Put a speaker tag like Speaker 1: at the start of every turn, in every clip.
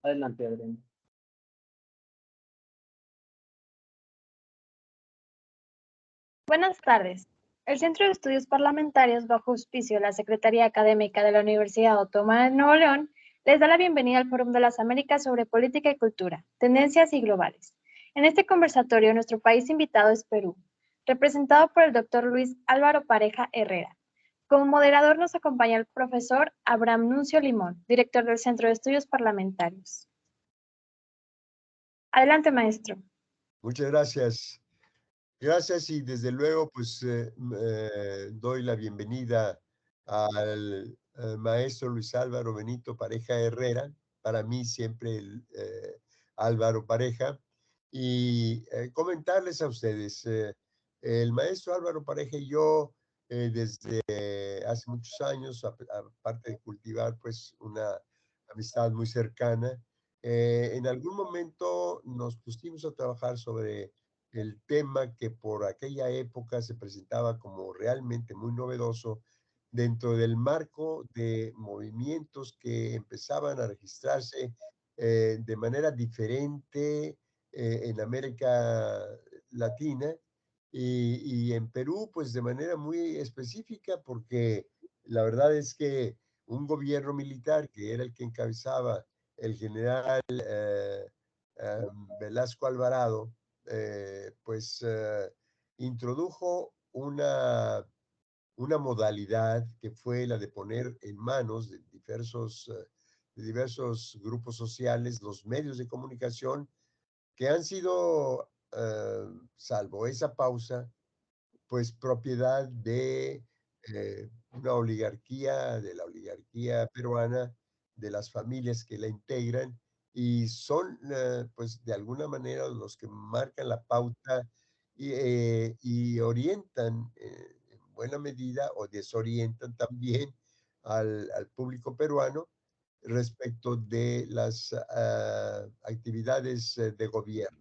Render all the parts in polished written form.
Speaker 1: Adelante, Adriana.
Speaker 2: Buenas tardes. El Centro de Estudios Parlamentarios, bajo auspicio de la Secretaría Académica de la Universidad Autónoma de Nuevo León, les da la bienvenida al Fórum de las Américas sobre Política y Cultura, Tendencias y Globales. En este conversatorio, nuestro país invitado es Perú, representado por el doctor Luis Álvaro Pareja Herrera. Como moderador nos acompaña el profesor Abraham Nuncio Limón, director del Centro de Estudios Parlamentarios. Adelante, maestro.
Speaker 3: Muchas gracias. Gracias y desde luego pues doy la bienvenida al maestro Luis Álvaro Benito Pareja Herrera, para mí siempre Álvaro Pareja, y comentarles a ustedes, el maestro Álvaro Pareja y yo desde hace muchos años, aparte de cultivar pues una amistad muy cercana, en algún momento nos pusimos a trabajar sobre el tema que por aquella época se presentaba como realmente muy novedoso dentro del marco de movimientos que empezaban a registrarse de manera diferente en América Latina y en Perú pues de manera muy específica, porque la verdad es que un gobierno militar que era el que encabezaba el general Velasco Alvarado, introdujo una modalidad que fue la de poner en manos de diversos grupos sociales los medios de comunicación que han sido, salvo esa pausa, pues propiedad de una oligarquía, de la oligarquía peruana, de las familias que la integran, y son pues de alguna manera los que marcan la pauta y orientan en buena medida o desorientan también al público peruano respecto de las actividades de gobierno.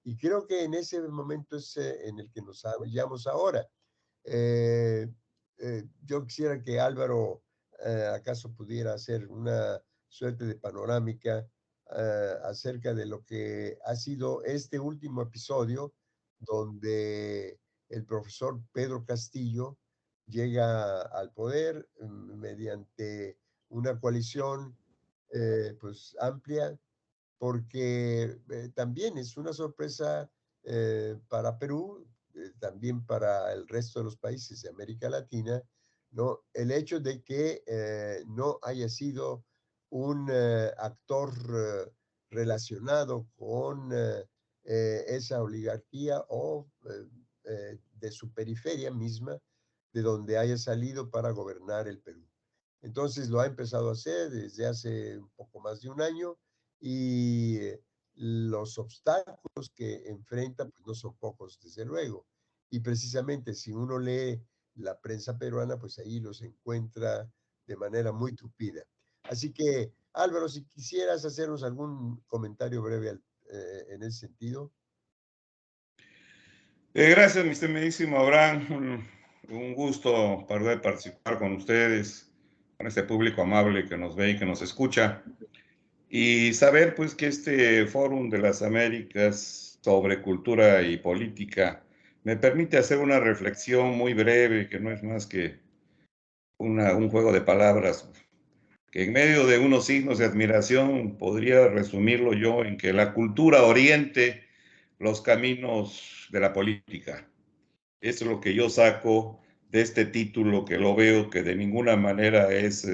Speaker 3: Y creo que en ese momento es en el que nos hallamos ahora. Yo quisiera que Álvaro acaso pudiera hacer una suerte de panorámica acerca de lo que ha sido este último episodio donde el profesor Pedro Castillo llega al poder mediante una coalición pues amplia, porque también es una sorpresa para Perú, también para el resto de los países de América Latina, ¿no? El hecho de que no haya sido un actor relacionado con esa oligarquía o de su periferia misma, de donde haya salido para gobernar el Perú. Entonces lo ha empezado a hacer desde hace un poco más de un año, y los obstáculos que enfrenta pues no son pocos, desde luego. Y precisamente si uno lee la prensa peruana, pues ahí los encuentra de manera muy tupida. Así que, Álvaro, si quisieras hacernos algún comentario breve en ese sentido.
Speaker 4: Gracias, mi estimadísimo Abraham. Un gusto poder participar con ustedes, con este público amable que nos ve y que nos escucha. Y saber pues que este Fórum de las Américas sobre cultura y política me permite hacer una reflexión muy breve, que no es más que un juego de palabras, que en medio de unos signos de admiración podría resumirlo yo en que la cultura oriente los caminos de la política. Eso es lo que yo saco de este título, que lo veo que de ninguna manera es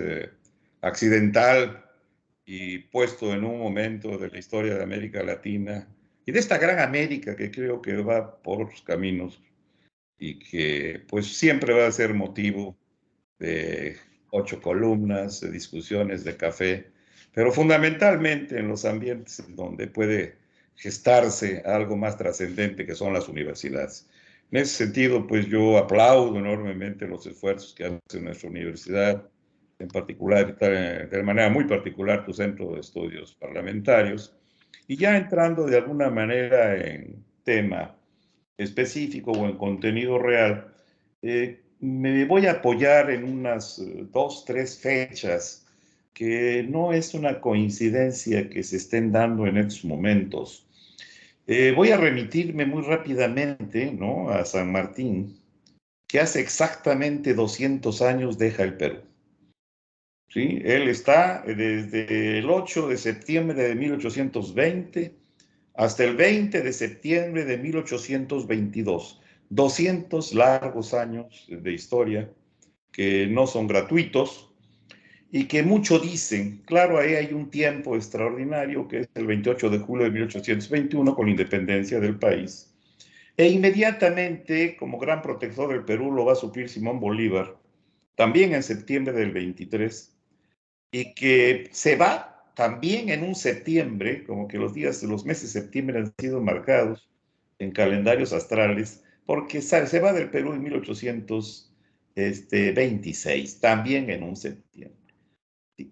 Speaker 4: accidental y puesto en un momento de la historia de América Latina y de esta gran América que creo que va por otros caminos y que pues siempre va a ser motivo de 8 columnas, de discusiones de café, pero fundamentalmente en los ambientes donde puede gestarse algo más trascendente, que son las universidades. En ese sentido, pues yo aplaudo enormemente los esfuerzos que hace nuestra universidad, en particular, de manera muy particular, tu Centro de Estudios Parlamentarios. Y ya entrando de alguna manera en tema específico o en contenido real, me voy a apoyar en unas 2, 3 fechas que no es una coincidencia que se estén dando en estos momentos. Voy a remitirme muy rápidamente, ¿no?, a San Martín, que hace exactamente 200 años deja el Perú. ¿Sí? Él está desde el 8 de septiembre de 1820 hasta el 20 de septiembre de 1822. 200 largos años de historia que no son gratuitos y que mucho dicen. Claro, ahí hay un tiempo extraordinario que es el 28 de julio de 1821 con la independencia del país. E inmediatamente, como gran protector del Perú, lo va a suplir Simón Bolívar, también en septiembre del 23, y que se va también en un septiembre, como que los meses de septiembre han sido marcados en calendarios astrales, porque se va del Perú en 1826, también en un septiembre.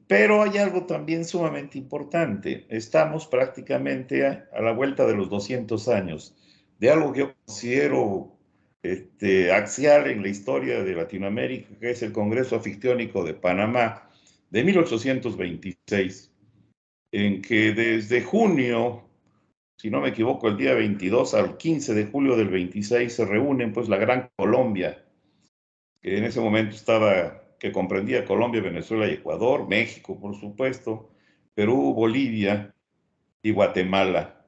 Speaker 4: Pero hay algo también sumamente importante. Estamos prácticamente a la vuelta de los 200 años de algo que yo considero axial en la historia de Latinoamérica, que es el Congreso Anfictiónico de Panamá de 1826, en que desde junio, si no me equivoco, el día 22 al 15 de julio del 26 se reúnen pues la Gran Colombia, que en ese momento que comprendía Colombia, Venezuela y Ecuador, México, por supuesto, Perú, Bolivia y Guatemala.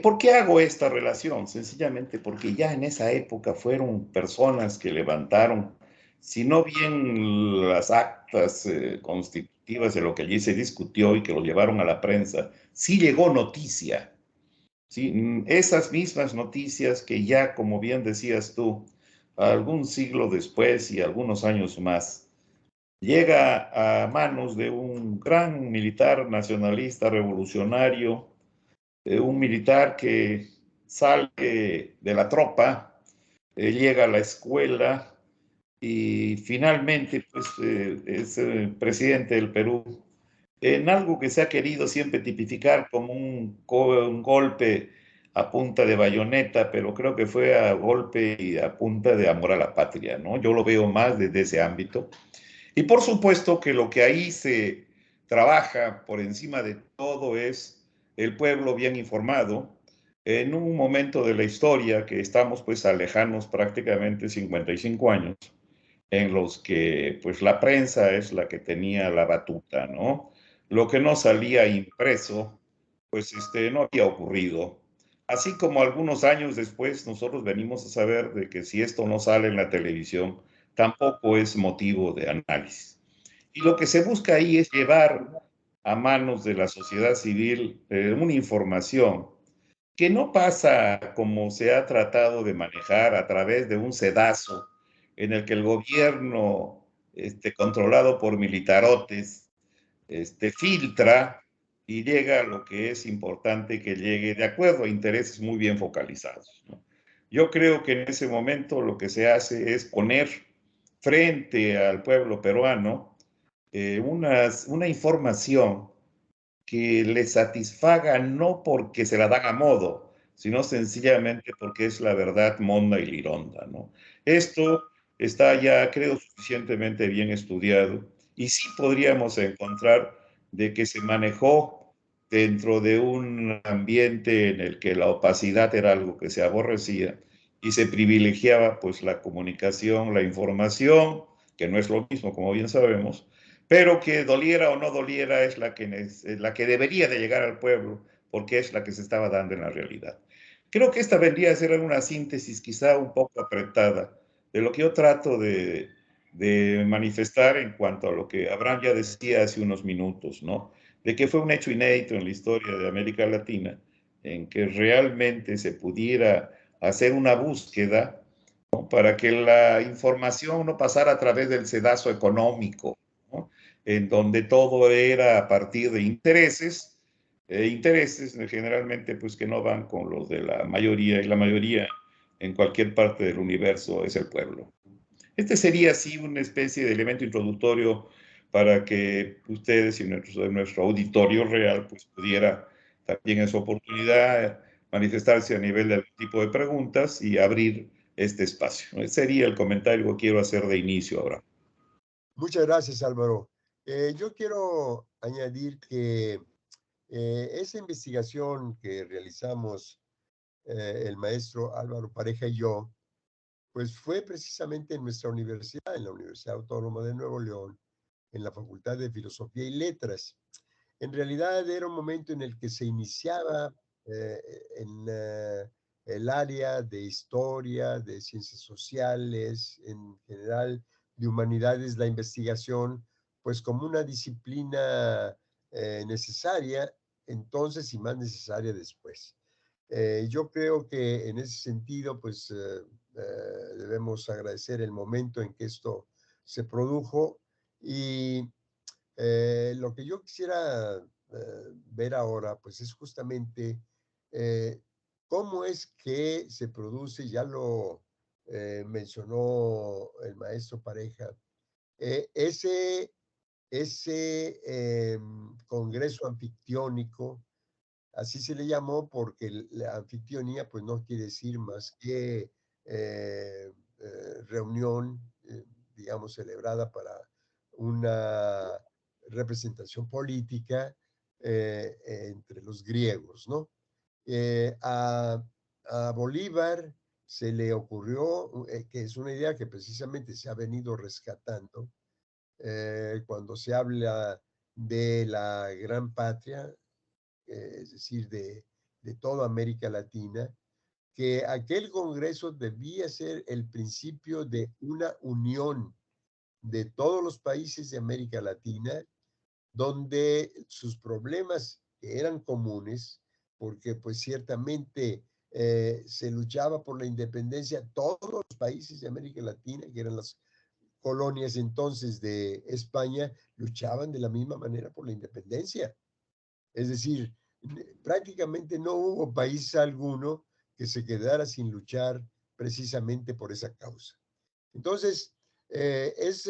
Speaker 4: ¿Por qué hago esta relación? Sencillamente porque ya en esa época fueron personas que levantaron, si no bien las actas constitutivas de lo que allí se discutió y que lo llevaron a la prensa, sí llegó noticia. ¿Sí? Esas mismas noticias que ya, como bien decías tú, algún siglo después y algunos años más, llega a manos de un gran militar nacionalista revolucionario, un militar que sale de la tropa, llega a la escuela y finalmente pues, es presidente del Perú, en algo que se ha querido siempre tipificar como un golpe a punta de bayoneta, pero creo que fue a golpe y a punta de amor a la patria, ¿no? Yo lo veo más desde ese ámbito. Y por supuesto que lo que ahí se trabaja por encima de todo es el pueblo bien informado en un momento de la historia que estamos pues alejanos prácticamente 55 años, en los que pues la prensa es la que tenía la batuta, ¿no? Lo que no salía impreso, pues no había ocurrido. Así como algunos años después nosotros venimos a saber de que si esto no sale en la televisión, tampoco es motivo de análisis. Y lo que se busca ahí es llevar a manos de la sociedad civil una información que no pasa como se ha tratado de manejar a través de un sedazo en el que el gobierno, controlado por militarotes, filtra y llega a lo que es importante que llegue de acuerdo a intereses muy bien focalizados, ¿no? Yo creo que en ese momento lo que se hace es poner frente al pueblo peruano una información que le satisfaga no porque se la dan a modo, sino sencillamente porque es la verdad monda y lironda, ¿no? Esto está ya, creo, suficientemente bien estudiado y sí podríamos encontrar de que se manejó dentro de un ambiente en el que la opacidad era algo que se aborrecía y se privilegiaba pues la comunicación, la información, que no es lo mismo, como bien sabemos, pero que doliera o no doliera es la que debería de llegar al pueblo, porque es la que se estaba dando en la realidad. Creo que esta vendría a ser una síntesis quizá un poco apretada de lo que yo trato de manifestar en cuanto a lo que Abraham ya decía hace unos minutos, ¿no? De que fue un hecho inédito en la historia de América Latina, en que realmente se pudiera hacer una búsqueda, ¿no?, para que la información no pasara a través del sedazo económico, ¿no?, en donde todo era a partir de intereses, intereses generalmente pues que no van con los de la mayoría, y la mayoría en cualquier parte del universo es el pueblo. Este sería así una especie de elemento introductorio para que ustedes y nuestro auditorio real pues pudiera también en su oportunidad manifestarse a nivel de algún tipo de preguntas y abrir este espacio. Ese sería el comentario que quiero hacer de inicio ahora.
Speaker 3: Muchas gracias, Álvaro. Yo quiero añadir que esa investigación que realizamos el maestro Álvaro Pareja y yo, pues fue precisamente en nuestra universidad, en la Universidad Autónoma de Nuevo León, en la Facultad de Filosofía y Letras. En realidad era un momento en el que se iniciaba eh, en el área de historia, de ciencias sociales, en general de humanidades, la investigación, pues como una disciplina necesaria entonces y más necesaria después. Yo creo que en ese sentido, pues debemos agradecer el momento en que esto se produjo y lo que yo quisiera ver ahora, pues es justamente eh, cómo es que se produce, ya lo mencionó el maestro Pareja, ese congreso anfictiónico. Así se le llamó porque la anfictionía pues no quiere decir más que reunión, digamos, celebrada para una representación política entre los griegos, ¿no? Eh, a, a Bolívar se le ocurrió, que es una idea que precisamente se ha venido rescatando, cuando se habla de la gran patria, es decir, de toda América Latina, que aquel Congreso debía ser el principio de una unión de todos los países de América Latina, donde sus problemas que eran comunes, porque pues ciertamente se luchaba por la independencia, todos los países de América Latina, que eran las colonias entonces de España, luchaban de la misma manera por la independencia. Es decir, prácticamente no hubo país alguno que se quedara sin luchar precisamente por esa causa. Entonces, es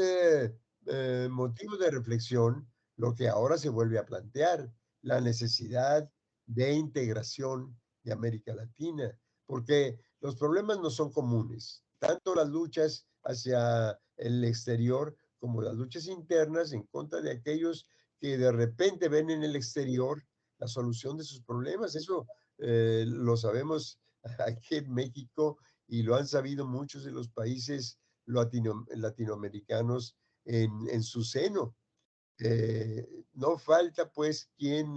Speaker 3: motivo de reflexión lo que ahora se vuelve a plantear, la necesidad de integración de América Latina, porque los problemas no son comunes, tanto las luchas hacia el exterior como las luchas internas en contra de aquellos que de repente ven en el exterior la solución de sus problemas. Eso lo sabemos aquí en México y lo han sabido muchos de los países latinoamericanos en su seno. No falta pues quien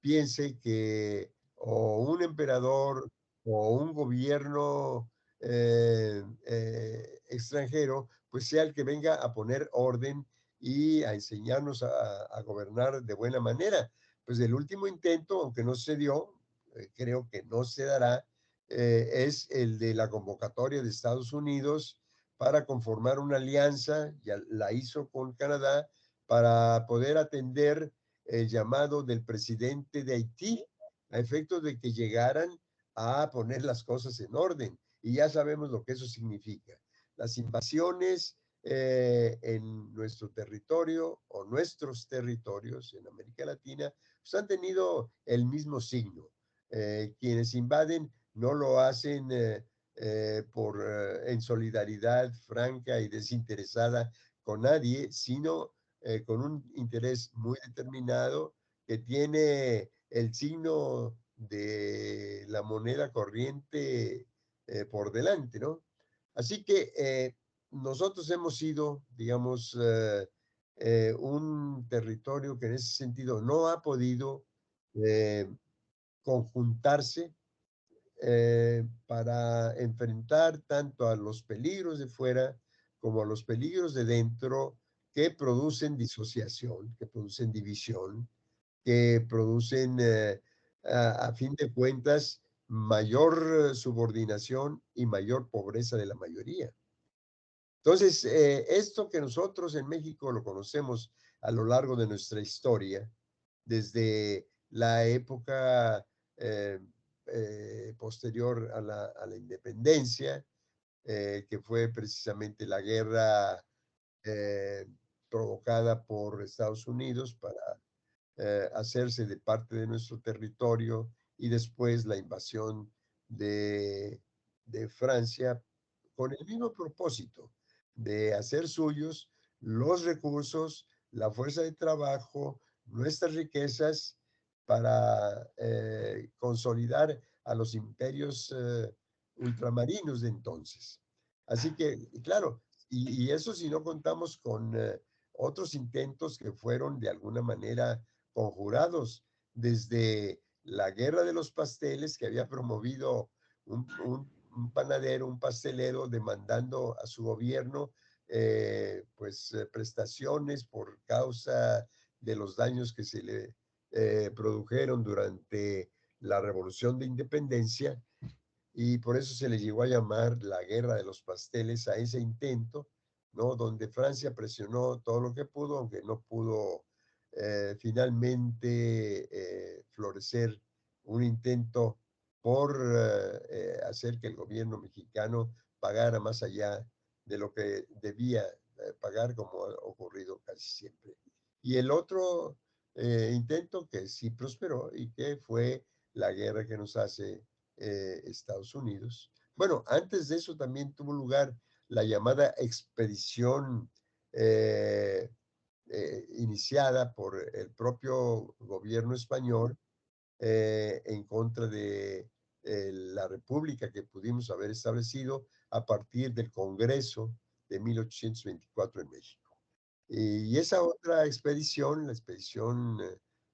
Speaker 3: piense que o un emperador o un gobierno extranjero pues sea el que venga a poner orden y a enseñarnos a gobernar de buena manera. Pues el último intento, aunque no se dio, creo que no se dará, es el de la convocatoria de Estados Unidos para conformar una alianza, ya la hizo con Canadá, para poder atender el llamado del presidente de Haití, a efectos de que llegaran a poner las cosas en orden. Y ya sabemos lo que eso significa. Las invasiones en nuestro territorio o nuestros territorios en América Latina pues han tenido el mismo signo. Quienes invaden no lo hacen en solidaridad franca y desinteresada con nadie, sino con un interés muy determinado que tiene el signo de la moneda corriente por delante, ¿no? Así que nosotros hemos sido, digamos, un territorio que en ese sentido no ha podido eh, conjuntarse para enfrentar tanto a los peligros de fuera como a los peligros de dentro que producen disociación, que producen división, que producen, a fin de cuentas, mayor subordinación y mayor pobreza de la mayoría. Entonces, esto que nosotros en México lo conocemos a lo largo de nuestra historia, desde la época eh, posterior a la independencia, que fue precisamente la guerra eh, provocada por Estados Unidos para hacerse de parte de nuestro territorio y después la invasión de, de Francia con el mismo propósito de hacer suyos los recursos, la fuerza de trabajo, nuestras riquezas para consolidar a los imperios ultramarinos de entonces. Así que, claro, y eso si no contamos con otros intentos que fueron de alguna manera conjurados, desde la guerra de los pasteles que había promovido un panadero, un pastelero, demandando a su gobierno prestaciones por causa de los daños que se le produjeron durante la Revolución de Independencia, y por eso se le llegó a llamar la Guerra de los Pasteles a ese intento, ¿no? Donde Francia presionó todo lo que pudo, aunque no pudo finalmente florecer un intento por hacer que el gobierno mexicano pagara más allá de lo que debía pagar, como ha ocurrido casi siempre. Y el otro intento que sí prosperó y que fue la guerra que nos hace Estados Unidos. Bueno, antes de eso también tuvo lugar la llamada expedición iniciada por el propio gobierno español en contra de la república que pudimos haber establecido a partir del Congreso de 1824 en México. Y esa otra expedición, la expedición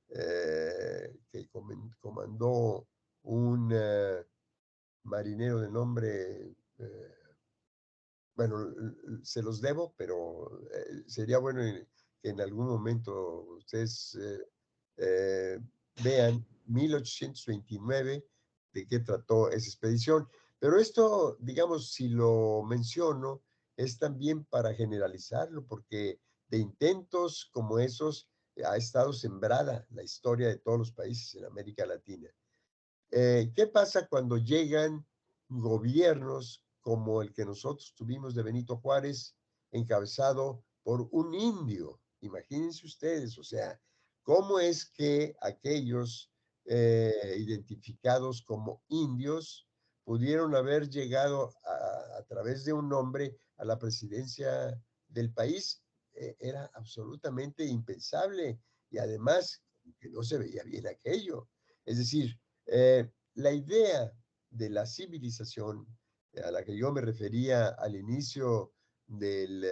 Speaker 3: que comandó un marinero de nombre, bueno, se los debo, pero sería bueno que en algún momento ustedes vean 1829 de qué trató esa expedición. Pero esto, digamos, si lo menciono, es también para generalizarlo, porque de intentos como esos ha estado sembrada la historia de todos los países en América Latina. ¿Qué pasa cuando llegan gobiernos como el que nosotros tuvimos de Benito Juárez, encabezado por un indio? Imagínense ustedes, o sea, ¿cómo es que aquellos identificados como indios pudieron haber llegado a través de un hombre a la presidencia del país? Era absolutamente impensable y además que no se veía bien aquello. Es decir, la idea de la civilización a la que yo me refería al inicio del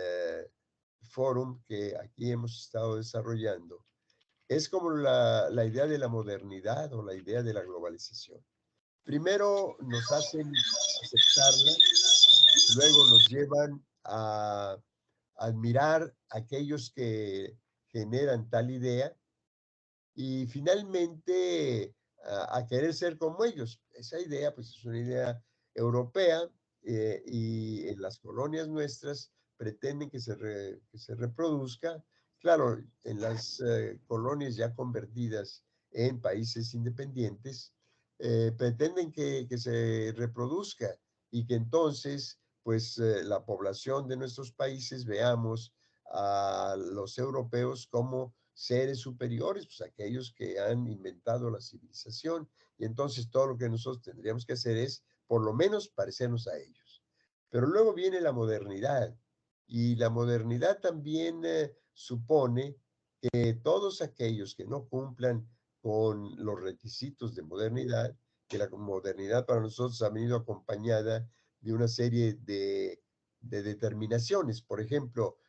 Speaker 3: fórum que aquí hemos estado desarrollando es como la idea de la modernidad o la idea de la globalización. Primero nos hacen aceptarla, luego nos llevan a admirar a aquellos que generan tal idea y finalmente a querer ser como ellos. Esa idea, pues es una idea europea y en las colonias nuestras pretenden que se reproduzca. Claro, en las colonias ya convertidas en países independientes, pretenden que se reproduzca y que entonces, pues la población de nuestros países veamos a los europeos como seres superiores, pues aquellos que han inventado la civilización, y entonces todo lo que nosotros tendríamos que hacer es, por lo menos, parecernos a ellos. Pero luego viene la modernidad, y la modernidad también supone que todos aquellos que no cumplan con los requisitos de modernidad, que la modernidad para nosotros ha venido acompañada de una serie de determinaciones, por ejemplo,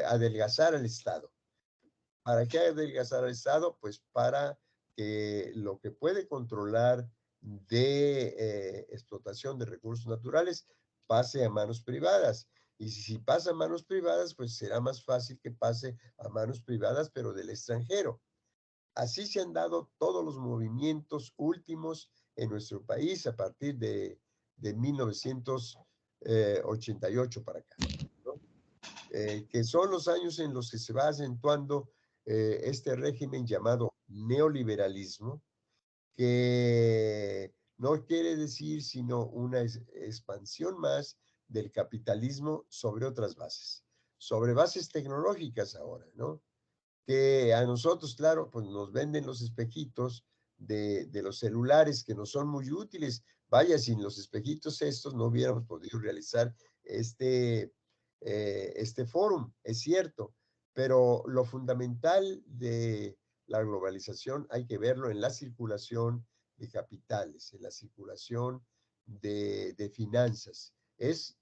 Speaker 3: adelgazar al Estado. ¿Para qué adelgazar al Estado? Pues para que lo que puede controlar de explotación de recursos naturales pase a manos privadas. Y si pasa a manos privadas, pues será más fácil que pase a manos privadas, pero del extranjero. Así se han dado todos los movimientos últimos en nuestro país a partir de 1988 para acá, ¿no? Que son los años en los que se va acentuando este régimen llamado neoliberalismo, que no quiere decir sino una expansión más del capitalismo sobre otras bases, sobre bases tecnológicas ahora, ¿no? Que a nosotros, claro, pues nos venden los espejitos de los celulares que no son muy útiles. Vaya, sin los espejitos estos no hubiéramos podido realizar este fórum, es cierto, Pero lo fundamental de la globalización hay que verlo en la circulación de capitales, en la circulación de finanzas. Es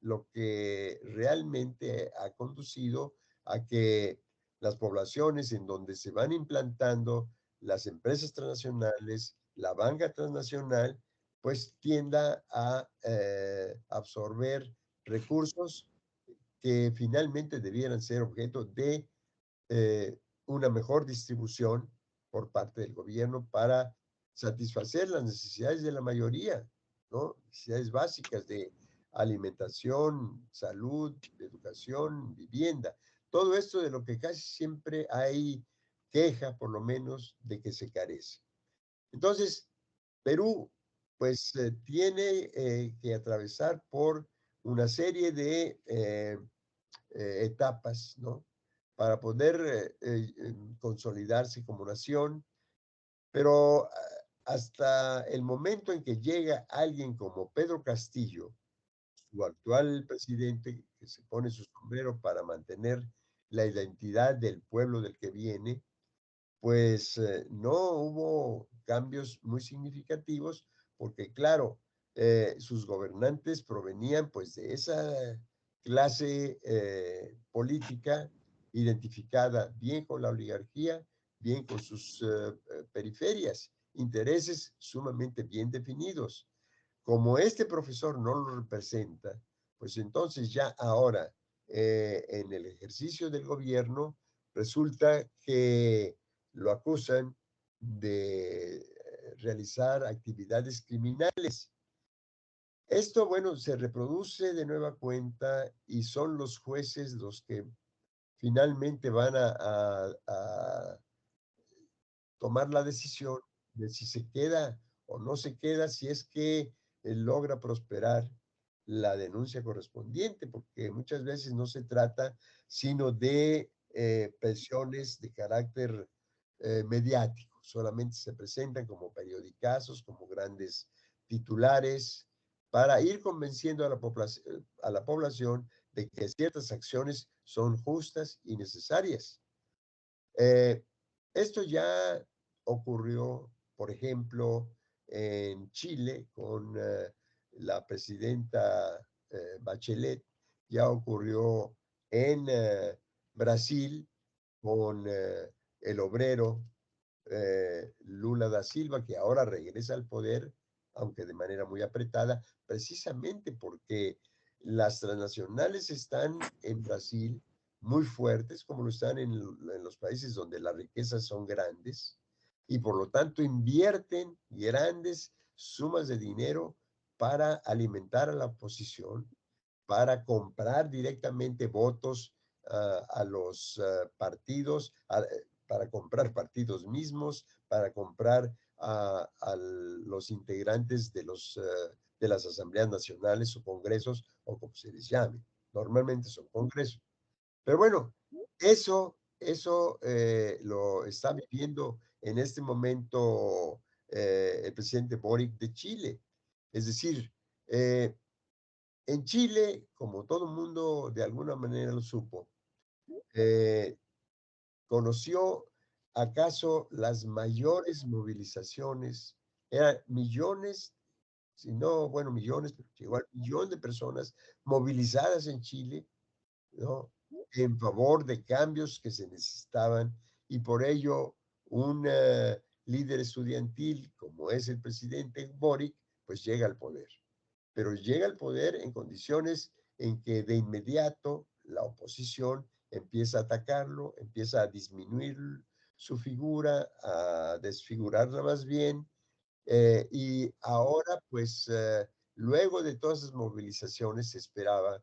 Speaker 3: lo que realmente ha conducido a que las poblaciones en donde se van implantando las empresas transnacionales, la banca transnacional, pues tienda a absorber recursos que finalmente debieran ser objeto de una mejor distribución por parte del gobierno para satisfacer las necesidades de la mayoría, ¿no? Necesidades básicas de alimentación, salud, educación, vivienda. Todo esto de lo que casi siempre hay queja, por lo menos, de que se carece. Entonces, Perú, pues, tiene que atravesar por una serie de etapas, ¿no? Para poder consolidarse como nación, pero hasta el momento en que llega alguien como Pedro Castillo, su actual presidente, que se pone su sombrero para mantener la identidad del pueblo del que viene, pues no hubo cambios muy significativos, porque claro, sus gobernantes provenían pues de esa clase política identificada bien con la oligarquía, bien con sus periferias, intereses sumamente bien definidos. Como este profesor no lo representa, pues entonces ya ahora en el ejercicio del gobierno resulta que lo acusan de realizar actividades criminales. Esto, bueno, se reproduce de nueva cuenta y son los jueces los que finalmente van a tomar la decisión de si se queda o no se queda, si es que logra prosperar la denuncia correspondiente, porque muchas veces no se trata sino de presiones de carácter mediático, solamente se presentan como periodicazos, como grandes titulares, para ir convenciendo a la población de que ciertas acciones son justas y necesarias. Eh, Esto ya ocurrió, por ejemplo, en Chile con la presidenta Bachelet, ya ocurrió en Brasil con el obrero Lula da Silva, que ahora regresa al poder, aunque de manera muy apretada, precisamente porque las transnacionales están en Brasil muy fuertes, como lo están en los países donde las riquezas son grandes, y por lo tanto invierten grandes sumas de dinero para alimentar a la oposición, para comprar directamente votos a los partidos, para comprar partidos mismos, para comprar a los integrantes de las asambleas nacionales o congresos, o como se les llame. Normalmente son congresos. Pero bueno, eso lo está viviendo en este momento el presidente Boric de Chile. Es decir, en Chile, como todo el mundo de alguna manera lo supo, eh, conoció acaso las mayores movilizaciones, eran millones, si no, bueno, millones, pero llegó al millón de personas movilizadas en Chile, ¿no? En favor de cambios que se necesitaban, y por ello un líder estudiantil como es el presidente Boric, pues llega al poder. Pero llega al poder en condiciones en que de inmediato la oposición empieza a atacarlo, empieza a disminuir su figura, a desfigurarla más bien, y ahora, pues, luego de todas esas movilizaciones, se esperaba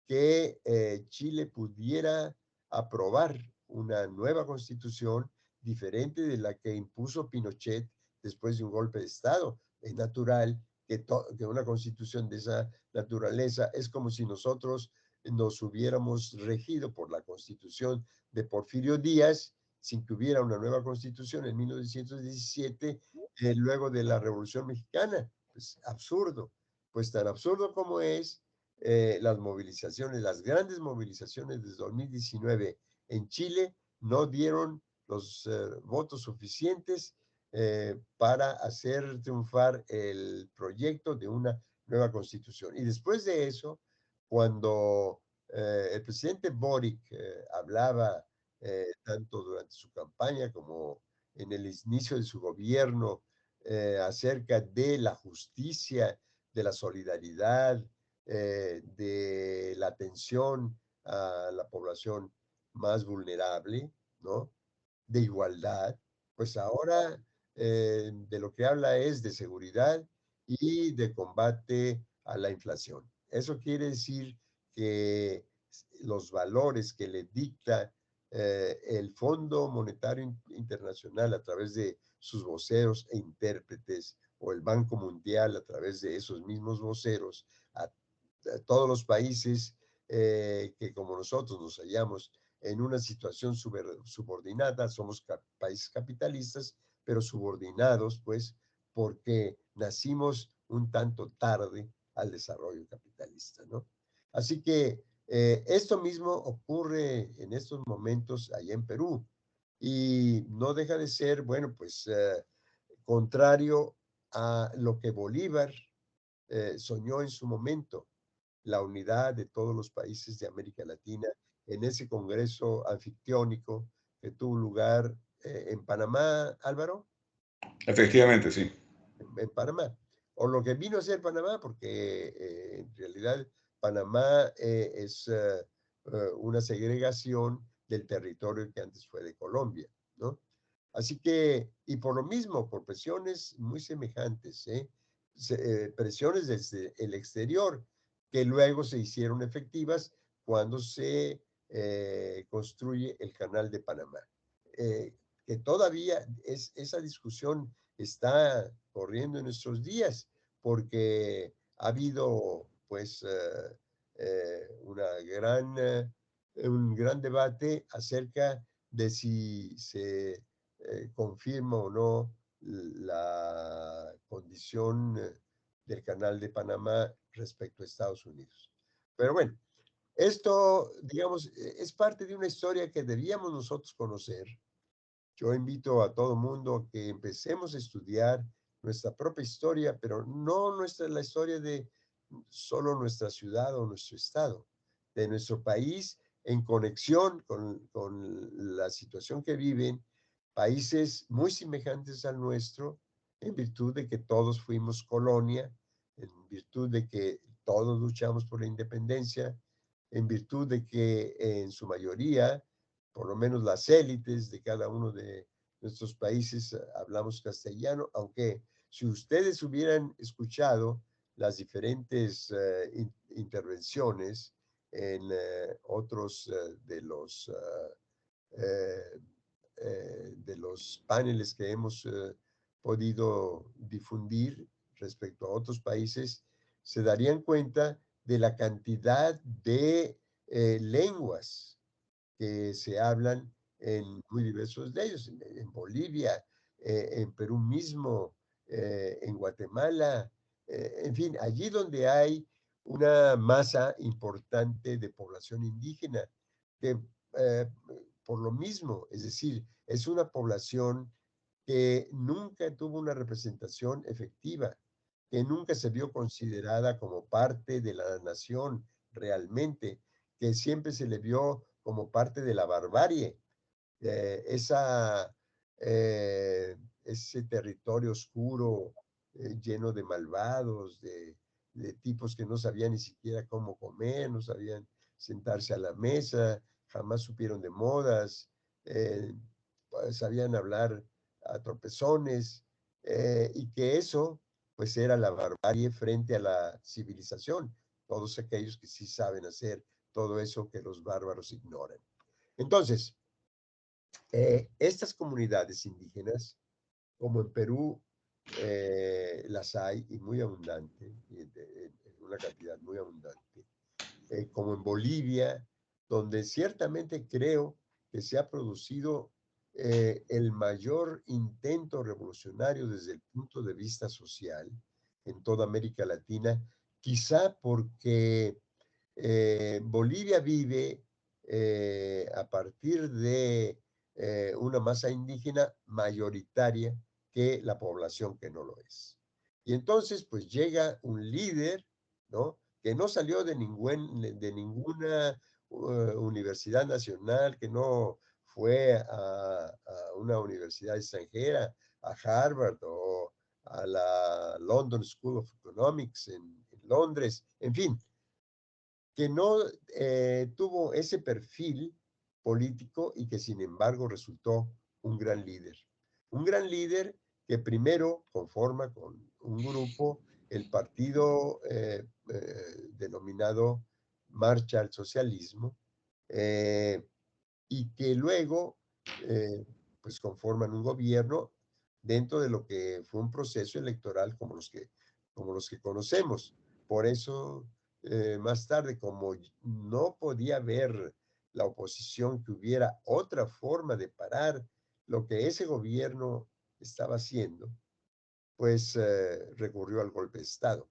Speaker 3: que Chile pudiera aprobar una nueva constitución diferente de la que impuso Pinochet después de un golpe de Estado. Es natural que una constitución de esa naturaleza es como si nosotros nos hubiéramos regido por la constitución de Porfirio Díaz sin que hubiera una nueva constitución en 1917 luego de la Revolución Mexicana. Pues absurdo. Pues tan absurdo como es, las movilizaciones, las grandes movilizaciones de 2019 en Chile no dieron los votos suficientes para hacer triunfar el proyecto de una nueva constitución. Y después de eso, cuando el presidente Boric hablaba tanto durante su campaña como en el inicio de su gobierno acerca de la justicia, de la solidaridad, de la atención a la población más vulnerable, ¿no? De igualdad, pues ahora de lo que habla es de seguridad y de combate a la inflación. Eso quiere decir que los valores que le dicta el Fondo Monetario Internacional a través de sus voceros e intérpretes o el Banco Mundial a través de esos mismos voceros a todos los países que como nosotros nos hallamos en una situación subordinada, somos países capitalistas, pero subordinados, pues, porque nacimos un tanto tarde al desarrollo capitalista, ¿no? Así que esto mismo ocurre en estos momentos allá en Perú y no deja de ser, bueno, pues, contrario a lo que Bolívar soñó en su momento, la unidad de todos los países de América Latina en ese congreso anfictiónico que tuvo lugar en Panamá, Álvaro,
Speaker 4: Efectivamente, sí.
Speaker 3: en Panamá, o lo que vino a ser Panamá, porque en realidad Panamá es una segregación del territorio que antes fue de Colombia, ¿no? Así que, y por lo mismo, por presiones muy semejantes, presiones desde el exterior, que luego se hicieron efectivas cuando se construye el Canal de Panamá. Que todavía esa discusión está corriendo en nuestros días, porque ha habido, pues, un gran debate acerca de si se confirma o no la condición del Canal de Panamá respecto a Estados Unidos. Pero bueno, esto, digamos, es parte de una historia que debíamos nosotros conocer. Yo invito a todo mundo a que empecemos a estudiar nuestra propia historia, pero no la historia de solo nuestra ciudad o nuestro estado, de nuestro país en conexión con la situación que viven países muy semejantes al nuestro, en virtud de que todos fuimos colonia, en virtud de que todos luchamos por la independencia, en virtud de que en su mayoría por lo menos las élites de cada uno de nuestros países hablamos castellano, aunque si ustedes hubieran escuchado las diferentes intervenciones en otros de los paneles que hemos podido difundir respecto a otros países, se darían cuenta de la cantidad de lenguas que se hablan en muy diversos de ellos, en Bolivia, en Perú mismo, en Guatemala, en fin, allí donde hay una masa importante de población indígena, que eh, por lo mismo, es decir, es una población que nunca tuvo una representación efectiva, que nunca se vio considerada como parte de la nación realmente, que siempre se le vio como parte de la barbarie, eh, esa, eh, ese territorio oscuro lleno de malvados, de tipos que no sabían ni siquiera cómo comer, no sabían sentarse a la mesa, jamás supieron de modas, eh, sabían hablar a tropezones, y que eso pues era la barbarie frente a la civilización, todos aquellos que sí saben hacer todo eso que los bárbaros ignoran. Entonces, estas comunidades indígenas, como en Perú, las hay y muy abundante, en una cantidad muy abundante, como en Bolivia, donde ciertamente creo que se ha producido el mayor intento revolucionario desde el punto de vista social en toda América Latina, quizá porque Bolivia vive a partir de una masa indígena mayoritaria que la población que no lo es. Y entonces, pues llega un líder, ¿no? Que no salió de ninguna universidad nacional, que no fue a una universidad extranjera, a Harvard o a la London School of Economics en Londres, en fin, que no tuvo ese perfil político y que sin embargo resultó un gran líder. Un gran líder que primero conforma con un grupo el partido denominado Marcha al Socialismo, y que luego pues conforman un gobierno dentro de lo que fue un proceso electoral como los que conocemos. Por eso, más tarde, como no podía haber la oposición que hubiera otra forma de parar lo que ese gobierno estaba haciendo, pues recurrió al golpe de Estado,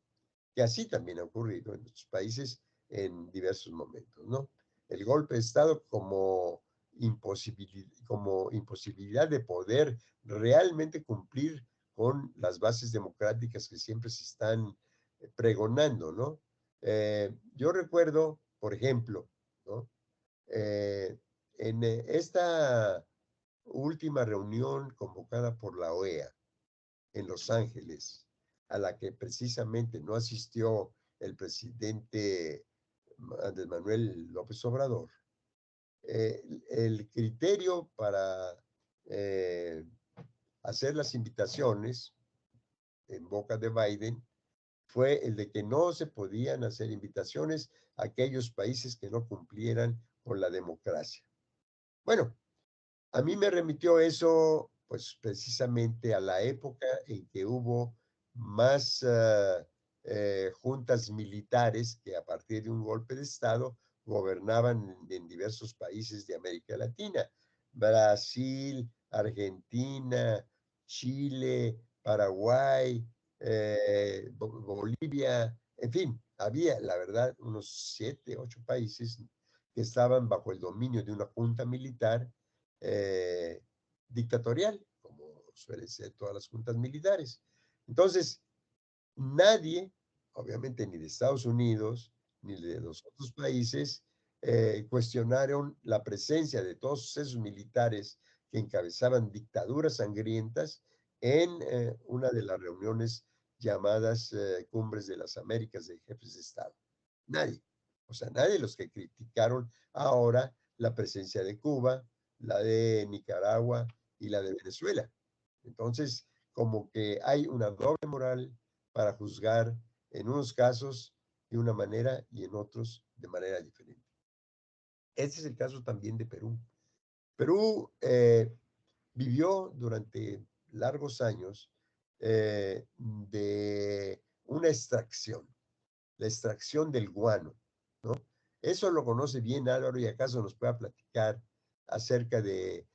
Speaker 3: que así también ha ocurrido en nuestros países en diversos momentos, ¿no? El golpe de Estado como imposibilidad de poder realmente cumplir con las bases democráticas que siempre se están pregonando, ¿no? Yo recuerdo, por ejemplo, ¿no? En esta última reunión convocada por la OEA en Los Ángeles, a la que precisamente no asistió el presidente Andrés Manuel López Obrador, el criterio para hacer las invitaciones en boca de Biden fue el de que no se podían hacer invitaciones a aquellos países que no cumplieran con la democracia. Bueno, a mí me remitió eso, pues precisamente a la época en que hubo más juntas militares que a partir de un golpe de Estado gobernaban en diversos países de América Latina. Brasil, Argentina, Chile, Paraguay, Bolivia, en fin, había, la verdad, unos 7, 8 países que estaban bajo el dominio de una junta militar dictatorial, como suelen ser todas las juntas militares. Entonces, nadie, obviamente ni de Estados Unidos, ni de los otros países, cuestionaron la presencia de todos esos militares que encabezaban dictaduras sangrientas en una de las reuniones llamadas Cumbres de las Américas de Jefes de Estado. Nadie. O sea, nadie de los que criticaron ahora la presencia de Cuba, la de Nicaragua y la de Venezuela. Entonces, como que hay una doble moral para juzgar en unos casos de una manera y en otros de manera diferente. Este es el caso también de Perú. Perú vivió durante largos años de una extracción, la extracción del guano, ¿no? Eso lo conoce bien Álvaro y acaso nos pueda platicar acerca de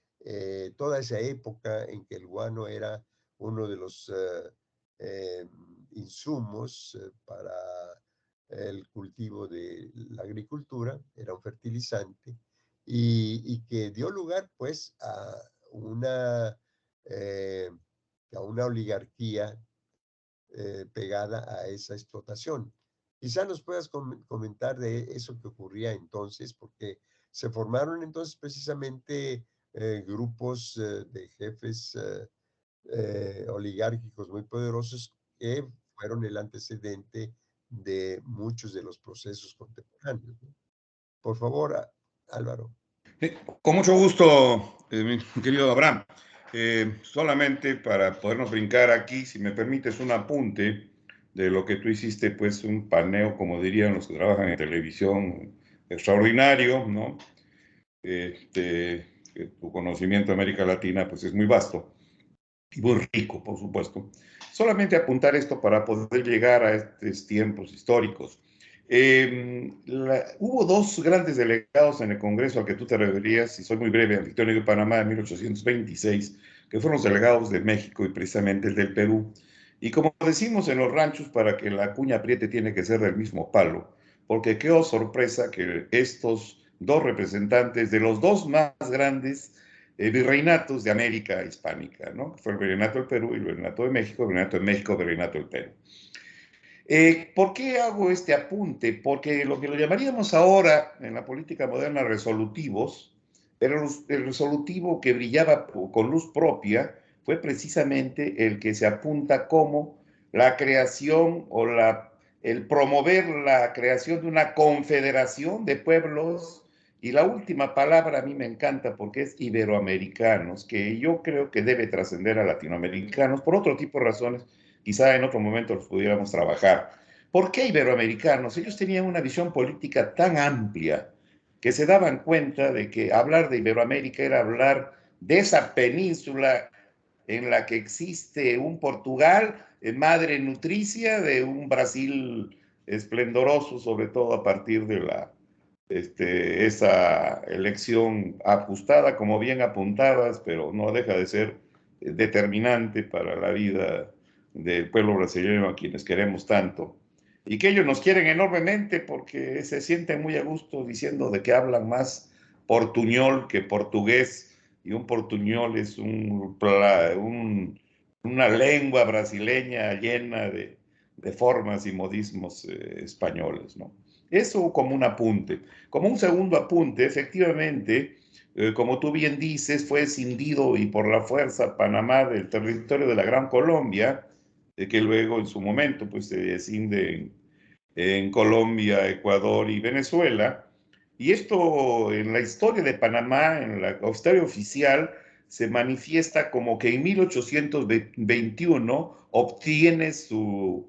Speaker 3: toda esa época en que el guano era uno de los insumos para el cultivo de la agricultura, era un fertilizante, y que dio lugar pues eh, a una oligarquía pegada a esa explotación. Quizá nos puedas comentar de eso que ocurría entonces, porque se formaron entonces precisamente grupos de jefes oligárquicos muy poderosos que fueron el antecedente de muchos de los procesos contemporáneos, ¿no? Por favor, Álvaro.
Speaker 4: Con mucho gusto, mi querido Abraham. Solamente para podernos brincar aquí, si me permites un apunte de lo que tú hiciste, pues un paneo, como dirían los que trabajan en televisión, extraordinario, ¿no? Tu conocimiento de América Latina, pues es muy vasto y muy rico, por supuesto. Solamente apuntar esto para poder llegar a estos tiempos históricos. Hubo dos grandes delegados en el Congreso al que tú te referías, y soy muy breve, Antonio de Panamá de 1826, que fueron los delegados de México y precisamente el del Perú. Y como decimos en los ranchos, para que la cuña apriete tiene que ser del mismo palo. porque qué sorpresa que estos dos representantes de los dos más grandes virreinatos de América hispánica, ¿no? Fue el Virreinato del Perú y el Virreinato de México, el Virreinato de México, el Virreinato del Perú. ¿Por qué hago este apunte? Porque lo que lo llamaríamos ahora en la política moderna resolutivos, pero el resolutivo que brillaba con luz propia fue precisamente el que se apunta como la creación o el promover la creación de una confederación de pueblos, y la última palabra a mí me encanta porque es iberoamericanos, que yo creo que debe trascender a latinoamericanos por otro tipo de razones. Quizá en otro momento los pudiéramos trabajar. ¿Por qué iberoamericanos? Ellos tenían una visión política tan amplia que se daban cuenta de que hablar de Iberoamérica era hablar de esa península en la que existe un Portugal, madre nutricia de un Brasil esplendoroso, sobre todo a partir de esa elección ajustada, como bien apuntabas, pero no deja de ser determinante para la vida del pueblo brasileño a quienes queremos tanto. Y que ellos nos quieren enormemente porque se sienten muy a gusto diciendo de que hablan más portuñol que portugués, y un portuñol es una lengua brasileña llena de formas y modismos españoles, ¿no? Eso como un apunte. Como un segundo apunte, efectivamente, como tú bien dices, fue escindido y por la fuerza Panamá del territorio de la Gran Colombia, que luego en su momento pues se escinde en Colombia, Ecuador y Venezuela. Y esto en la historia de Panamá, en la historia oficial, se manifiesta como que en 1821 obtiene su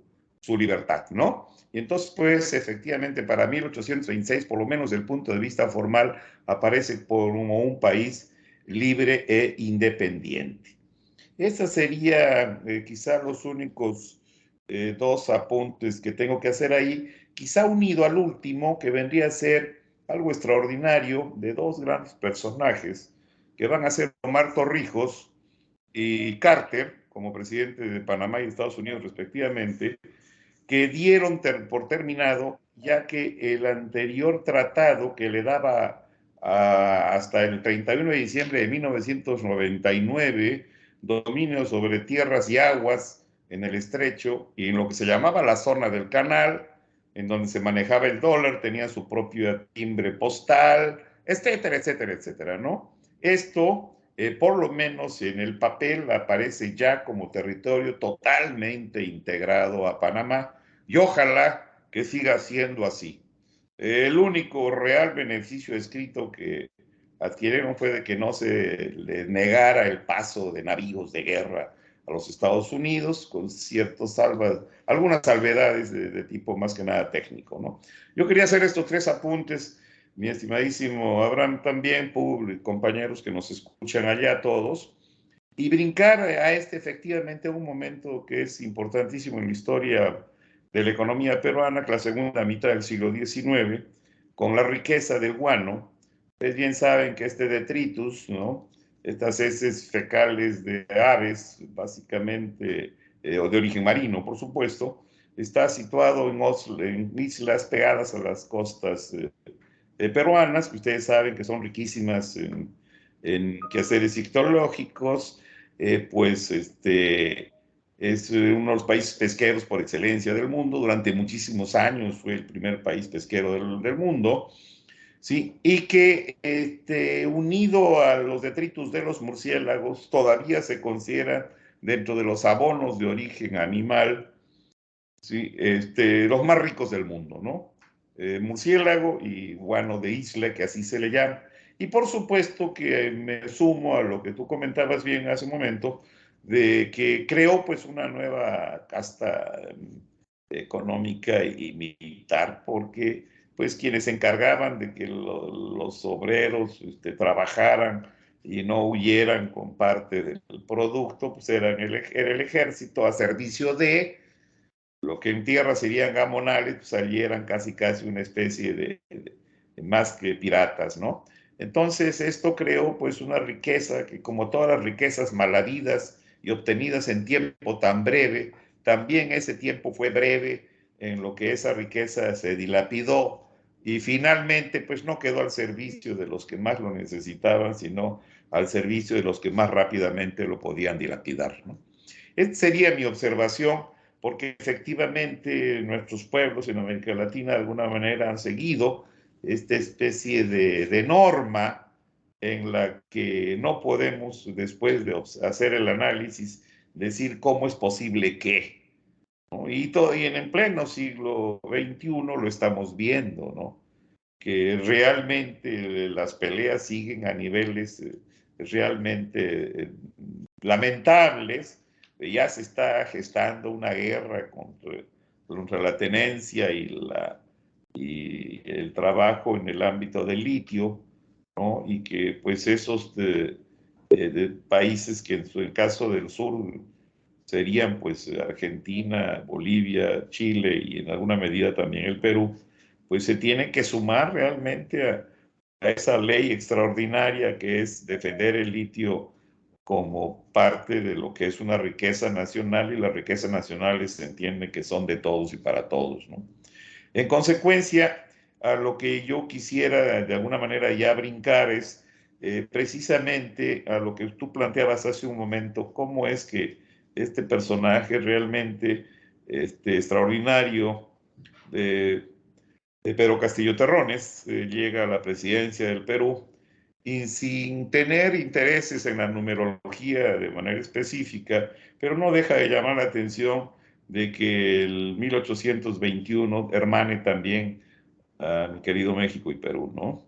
Speaker 4: libertad, ¿no? Y entonces, pues, efectivamente, para 1826, por lo menos desde el punto de vista formal, aparece como un país libre e independiente. Estos serían quizá los únicos dos apuntes que tengo que hacer ahí, quizá unido al último, que vendría a ser algo extraordinario de dos grandes personajes, que van a ser Omar Torrijos y Carter, como presidente de Panamá y Estados Unidos respectivamente, que dieron por terminado, ya que el anterior tratado que le daba hasta el 31 de diciembre de 1999 dominio sobre tierras y aguas en el estrecho y en lo que se llamaba la zona del canal, en donde se manejaba el dólar, tenía su propio timbre postal, etcétera, etcétera, etcétera, ¿no? Esto, por lo menos en el papel, aparece ya como territorio totalmente integrado a Panamá, y ojalá que siga siendo así. El único real beneficio escrito que adquirieron fue de que no se les negara el paso de navíos de guerra a los Estados Unidos, con algunas salvedades de tipo más que nada técnico, ¿no? Yo quería hacer estos tres apuntes, mi estimadísimo Abraham, también, compañeros que nos escuchan allá todos, y brincar a efectivamente un momento que es importantísimo en la historia de la economía peruana, que la segunda mitad del siglo XIX, con la riqueza del guano. Ustedes bien saben que este detritus, ¿no? Estas heces fecales de aves, básicamente, o de origen marino, por supuesto, está situado en islas pegadas a las costas peruanas, que ustedes saben que son riquísimas en quehaceres ictiológicos, pues es uno de los países pesqueros por excelencia del mundo. Durante muchísimos años fue el primer país pesquero del mundo, ¿sí? Y que unido a los detritus de los murciélagos, todavía se considera dentro de los abonos de origen animal, ¿sí? Los más ricos del mundo, ¿no? Murciélago y guano de isla, que así se le llama. Y por supuesto que me sumo a lo que tú comentabas bien hace un momento, de que creó pues una nueva casta económica y militar, porque pues quienes se encargaban de que los obreros trabajaran y no huyeran con parte del producto, pues era el ejército a servicio de lo que en tierra serían gamonales, pues allí eran casi una especie de más que piratas, ¿no? Entonces esto creó pues una riqueza que, como todas las riquezas mal habidas y obtenidas en tiempo tan breve, también ese tiempo fue breve, en lo que esa riqueza se dilapidó y finalmente pues no quedó al servicio de los que más lo necesitaban, sino al servicio de los que más rápidamente lo podían dilapidar, ¿no? Esta sería mi observación, porque efectivamente nuestros pueblos en América Latina de alguna manera han seguido esta especie de norma en la que no podemos, después de hacer el análisis, decir cómo es posible que, ¿no? Y en el pleno siglo XXI lo estamos viendo, ¿no? Que realmente las peleas siguen a niveles realmente lamentables. Ya se está gestando una guerra contra la tenencia y el trabajo en el ámbito del litio, ¿no? Y que pues esos de países que en el caso del sur serían pues Argentina, Bolivia, Chile y en alguna medida también el Perú, pues se tienen que sumar realmente a esa ley extraordinaria que es defender el litio como parte de lo que es una riqueza nacional, y las riquezas nacionales se entiende que son de todos y para todos, ¿no? En consecuencia, a lo que yo quisiera de alguna manera ya brincar es precisamente a lo que tú planteabas hace un momento, cómo es que este personaje realmente extraordinario de Pedro Castillo Terrones llega a la presidencia del Perú y sin tener intereses en la numerología de manera específica, pero no deja de llamar la atención de que el 1821 hermane también a mi querido México y Perú, ¿no?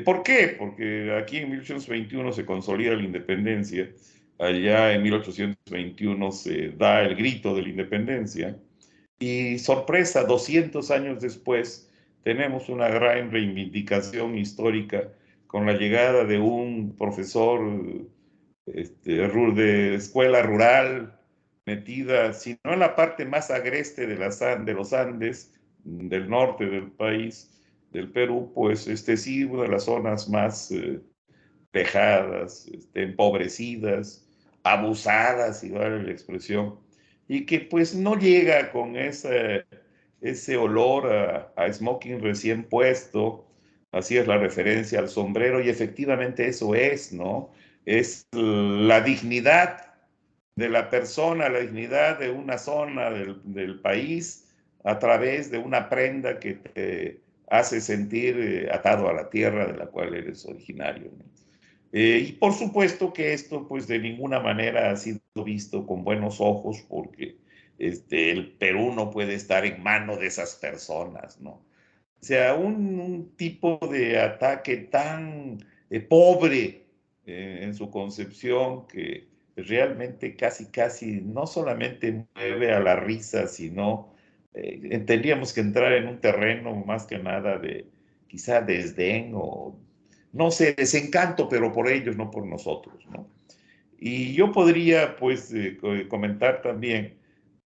Speaker 4: ¿Por qué? Porque aquí en 1821 se consolida la independencia, allá en 1821 se da el grito de la independencia, y sorpresa, 200 años después, tenemos una gran reivindicación histórica con la llegada de un profesor de escuela rural, metida, si no en la parte más agreste de los Andes, del norte del país, del Perú, pues sí, una de las zonas más vejadas, empobrecidas, abusadas, si vale la expresión, y que pues no llega con ese olor a smoking recién puesto. Así es la referencia al sombrero, y efectivamente eso es, ¿no? Es la dignidad de la persona, la dignidad de una zona del país a través de una prenda que te hace sentir atado a la tierra de la cual eres originario, ¿no? Y por supuesto que esto pues de ninguna manera ha sido visto con buenos ojos, porque el Perú no puede estar en manos de esas personas, ¿no? O sea, un tipo de ataque tan pobre en su concepción, que realmente casi no solamente mueve a la risa, sino tendríamos que entrar en un terreno más que nada de quizá desdén o no sé, desencanto, pero por ellos, no por nosotros, ¿no? Y yo podría, pues, comentar también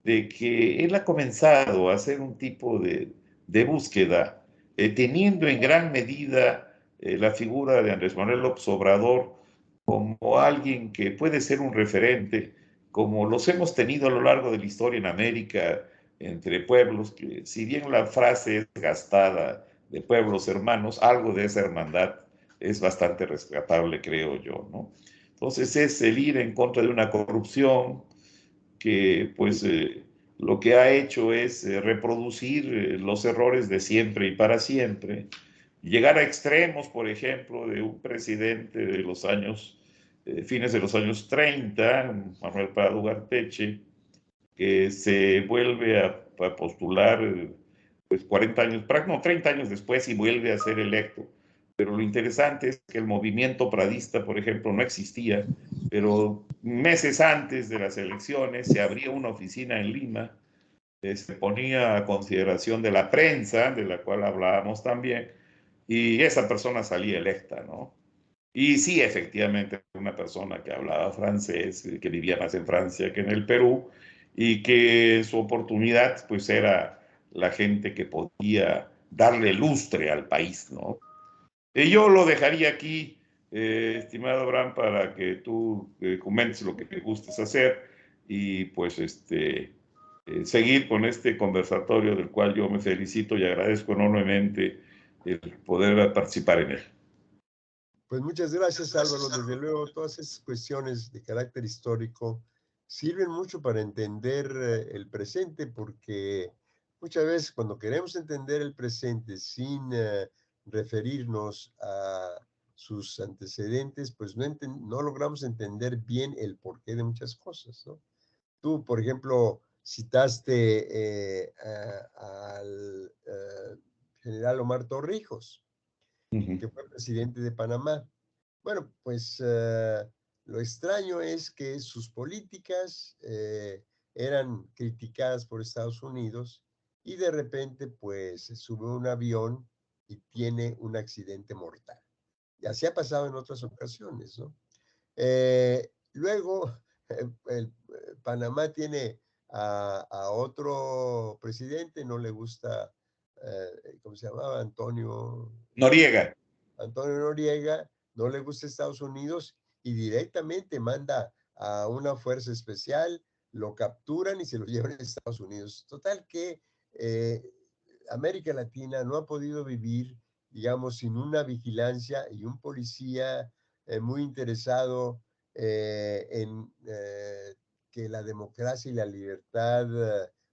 Speaker 4: de que él ha comenzado a hacer un tipo de búsqueda, teniendo en gran medida la figura de Andrés Manuel López Obrador como alguien que puede ser un referente, como los hemos tenido a lo largo de la historia en América, entre pueblos, que si bien la frase es gastada de pueblos hermanos, algo de esa hermandad es bastante rescatable, creo yo, ¿no? Entonces es el ir en contra de una corrupción que pues lo que ha hecho es reproducir los errores de siempre y para siempre, llegar a extremos, por ejemplo, de un presidente de los años, fines de los años 30, Manuel Prado Garteche, que se vuelve a postular pues 40 años, no, 30 años después, y vuelve a ser electo. Pero lo interesante es que el movimiento pradista, por ejemplo, no existía, pero meses antes de las elecciones se abría una oficina en Lima, se ponía a consideración de la prensa, de la cual hablábamos también, y esa persona salía electa, ¿no? Y sí, efectivamente, una persona que hablaba francés, que vivía más en Francia que en el Perú, y que su oportunidad, pues, era la gente que podía darle lustre al país, ¿no? Y yo lo dejaría aquí, estimado Abraham, para que tú comentes lo que te gustes hacer, y pues, seguir con este conversatorio del cual yo me felicito y agradezco enormemente el poder participar en él.
Speaker 3: Pues muchas gracias, Álvaro. Desde luego, todas esas cuestiones de carácter histórico sirven mucho para entender el presente, porque muchas veces cuando queremos entender el presente sin referirnos a sus antecedentes, pues no logramos entender bien el porqué de muchas cosas, ¿no? Tú, por ejemplo, citaste al general Omar Torrijos, que fue presidente de Panamá. Bueno, pues lo extraño es que sus políticas eran criticadas por Estados Unidos y de repente pues se sube a un avión y tiene un accidente mortal. Y así ha pasado en otras ocasiones, ¿no? Luego, Panamá tiene a otro presidente, no le gusta, ¿cómo se llamaba?
Speaker 4: Noriega.
Speaker 3: Antonio Noriega, no le gusta Estados Unidos y directamente manda a una fuerza especial, lo capturan y se lo llevan a Estados Unidos. Total que América Latina no ha podido vivir, digamos, sin una vigilancia y un policía muy interesado en que la democracia y la libertad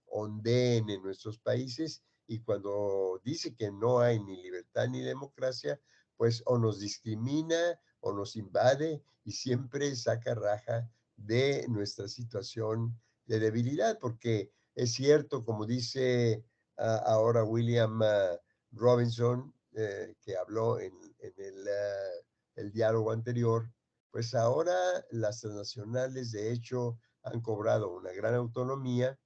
Speaker 3: ondeen en nuestros países, y cuando dice que no hay ni libertad ni democracia, pues o nos discrimina o nos invade y siempre saca raja de nuestra situación de debilidad, porque es cierto, como dice ahora William Robinson, que habló en el diálogo anterior, pues ahora las transnacionales de hecho han cobrado una gran autonomía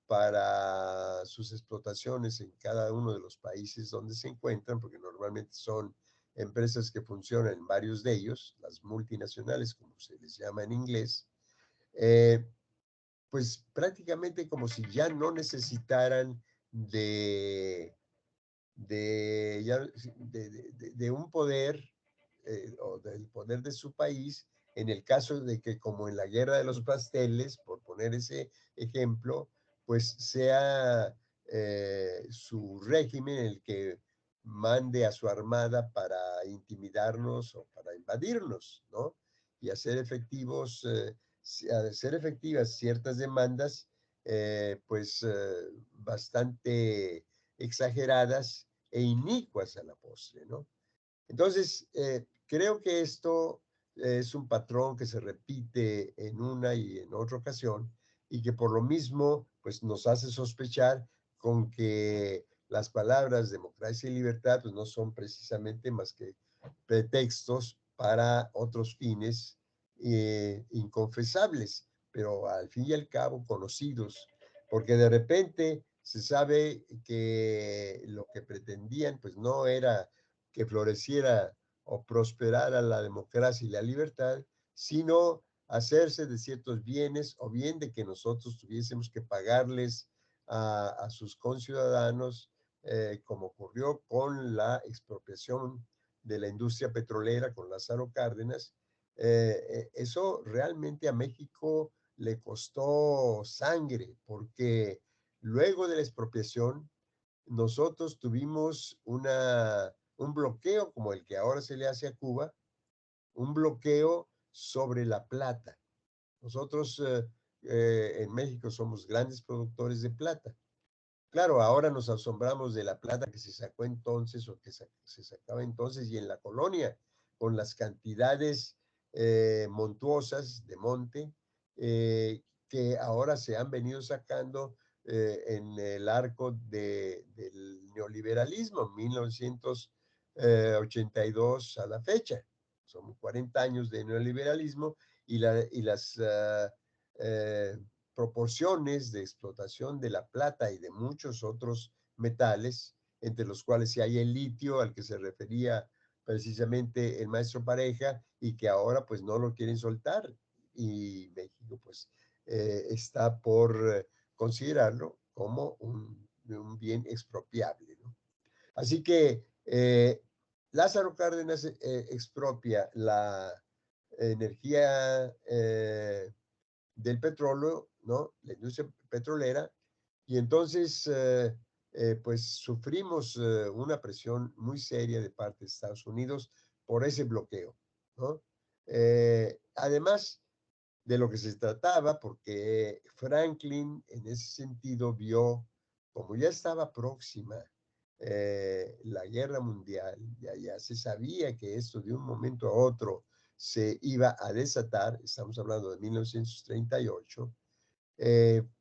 Speaker 3: para sus explotaciones en cada uno de los países donde se encuentran, porque normalmente son empresas que funcionan en varios de ellos, las multinacionales, como se les llama en inglés, pues prácticamente como si ya no necesitaran de, de un poder o del poder de su país, en el caso de que, como en la guerra de los pasteles, por poner ese ejemplo, pues sea su régimen el que mande a su armada para intimidarnos o para invadirnos, ¿no? Y hacer efectivas ciertas demandas, pues bastante exageradas e inicuas a la postre, ¿no? Entonces, creo que esto es un patrón que se repite en una y en otra ocasión y que por lo mismo pues, nos hace sospechar con que las palabras democracia y libertad pues, no son precisamente más que pretextos para otros fines inconfesables, pero al fin y al cabo conocidos, porque de repente se sabe que lo que pretendían pues no era que floreciera o prosperara la democracia y la libertad, sino hacerse de ciertos bienes o bien de que nosotros tuviésemos que pagarles a sus conciudadanos, como ocurrió con la expropiación de la industria petrolera con Lázaro Cárdenas. Eso realmente a México le costó sangre, porque luego de la expropiación nosotros tuvimos un bloqueo como el que ahora se le hace a Cuba, un bloqueo sobre la plata. Nosotros en México somos grandes productores de plata. Claro, ahora nos asombramos de la plata que se sacó entonces o que se sacaba entonces y en la colonia, con las cantidades montuosas de monte que ahora se han venido sacando en el arco del neoliberalismo, 1982 a la fecha. Son 40 años de neoliberalismo y las proporciones de explotación de la plata y de muchos otros metales, entre los cuales sí hay el litio, al que se refería precisamente el maestro Pareja, y que ahora pues no lo quieren soltar. Y México pues está por considerarlo como un bien expropiable, ¿no? Así que Lázaro Cárdenas expropia la energía del petróleo, ¿no? La industria petrolera, y entonces pues sufrimos una presión muy seria de parte de Estados Unidos por ese bloqueo, ¿no? Además de lo que se trataba, porque Franklin en ese sentido vio, como ya estaba próxima la guerra mundial, ya se sabía que esto de un momento a otro se iba a desatar, estamos hablando de 1938,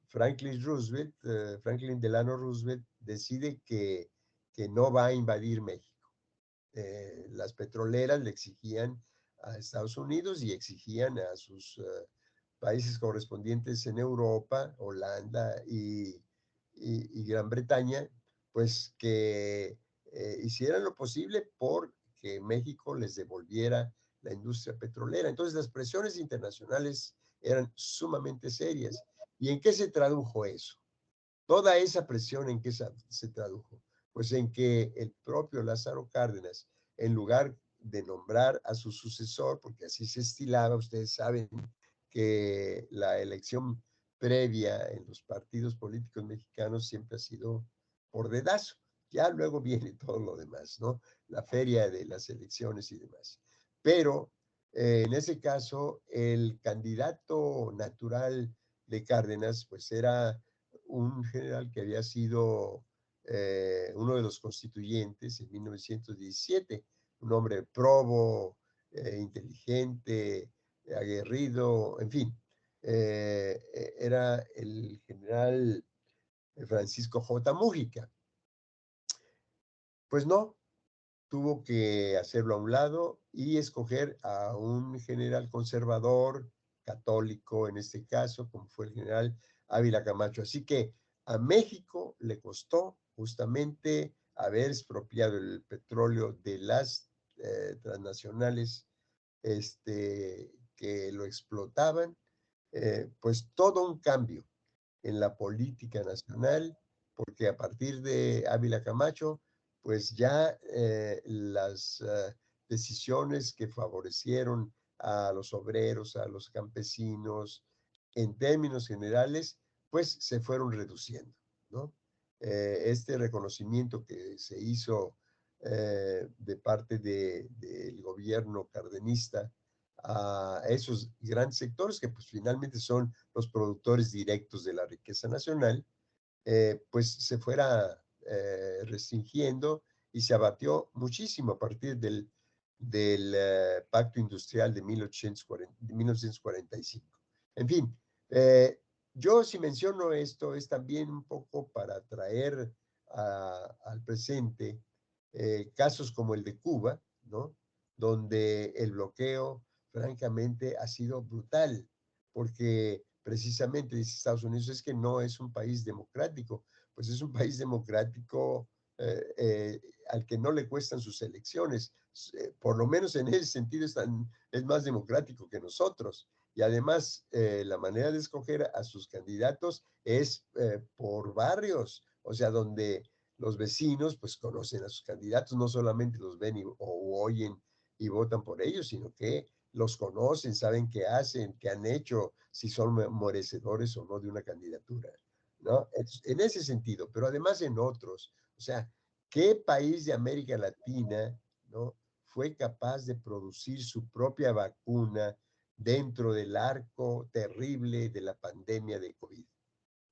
Speaker 3: Franklin Delano Roosevelt decide que no va a invadir México. Las petroleras le exigían a Estados Unidos y exigían a sus países correspondientes en Europa, Holanda y Gran Bretaña, pues que hicieran lo posible por que México les devolviera la industria petrolera. Entonces las presiones internacionales eran sumamente serias. ¿Y en qué se tradujo eso? Toda esa presión, ¿en qué se tradujo? Pues en que el propio Lázaro Cárdenas, en lugar de nombrar a su sucesor, porque así se estilaba, ustedes saben que la elección previa en los partidos políticos mexicanos siempre ha sido por dedazo. Ya luego viene todo lo demás, ¿no? La feria de las elecciones y demás. Pero en ese caso, el candidato natural de Cárdenas, pues era un general que había sido uno de los constituyentes en 1917, un hombre probo, inteligente, aguerrido, en fin. Era el general Francisco J. Mújica. Pues no, tuvo que hacerlo a un lado y escoger a un general conservador, católico en este caso, como fue el general Ávila Camacho. Así que a México le costó justamente haber expropiado el petróleo de las transnacionales que lo explotaban, pues todo un cambio en la política nacional, porque a partir de Ávila Camacho, pues ya las decisiones que favorecieron a los obreros, a los campesinos, en términos generales, pues se fueron reduciendo, ¿no? Este reconocimiento que se hizo de parte del gobierno cardenista a esos grandes sectores que pues finalmente son los productores directos de la riqueza nacional, pues se fuera restringiendo y se abatió muchísimo a partir del Pacto Industrial de 1945. En fin, yo si menciono esto es también un poco para traer al presente casos como el de Cuba, ¿no? Donde el bloqueo francamente ha sido brutal, porque precisamente dice Estados Unidos es que no es un país democrático, pues es un país democrático al que no le cuestan sus elecciones, por lo menos en ese sentido es más democrático que nosotros. Y además, la manera de escoger a sus candidatos es por barrios, o sea, donde los vecinos pues conocen a sus candidatos, no solamente los ven o oyen y votan por ellos, sino que los conocen, saben qué hacen, qué han hecho, si son merecedores o no de una candidatura, ¿no? En ese sentido, pero además en otros. O sea, ¿qué país de América Latina, ¿no? Fue capaz de producir su propia vacuna dentro del arco terrible de la pandemia de COVID?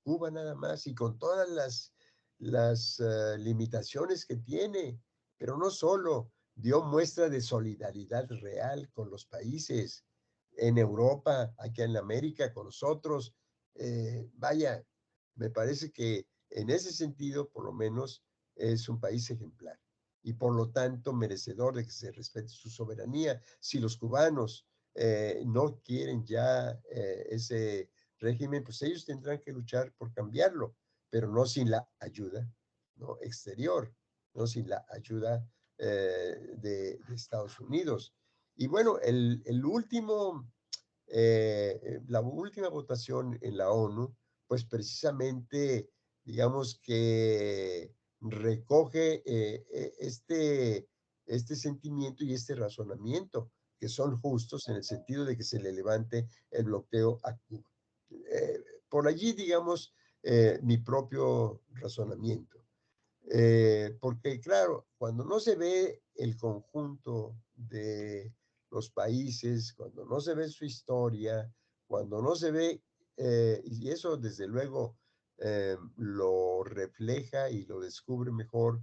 Speaker 3: Cuba nada más, y con todas las limitaciones que tiene, pero no solo, dio muestra de solidaridad real con los países en Europa, aquí en América, con nosotros. Vaya, me parece que en ese sentido, por lo menos, es un país ejemplar y por lo tanto merecedor de que se respete su soberanía. Si los cubanos no quieren ya ese régimen, pues ellos tendrán que luchar por cambiarlo, pero no sin la ayuda, ¿no? Exterior, no sin la ayuda de Estados Unidos. Y bueno, la última votación en la ONU, pues precisamente, digamos que recoge este sentimiento y este razonamiento, que son justos en el sentido de que se le levante el bloqueo a Cuba. por allí, digamos, mi propio razonamiento. Porque, claro, cuando no se ve el conjunto de los países, cuando no se ve su historia, cuando no se ve, y eso desde luego lo refleja y lo descubre mejor